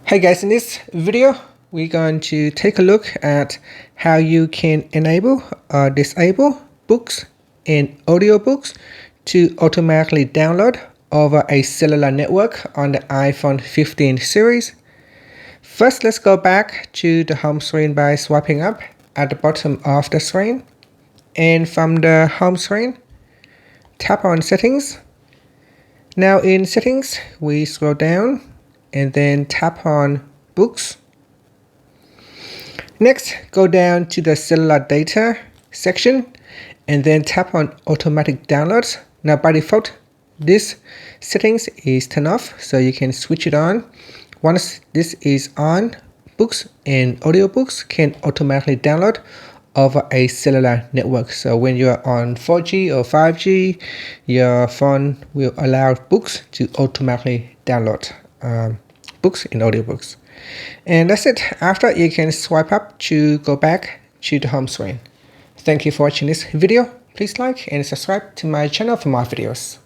Hey guys, in this video we're going to take a look at how you can enable or disable books and audiobooks to automatically download over a cellular network on the iPhone 15 series. First, let's go back to the home screen by swiping up at the bottom of the screen, and from the home screen tap on settings. Now in settings we scroll down and then tap on books. Next, go down to the cellular data section and then tap on automatic downloads. Now by default this settings is turned off, so you can switch it on. Once this is on, books and audiobooks can automatically download over a cellular network. So when you're on 4G or 5G, your phone will allow books to automatically download books and audiobooks. And that's it. After, you can swipe up to go back to the home screen. Thank you for watching this video. Please like and subscribe to my channel for more videos.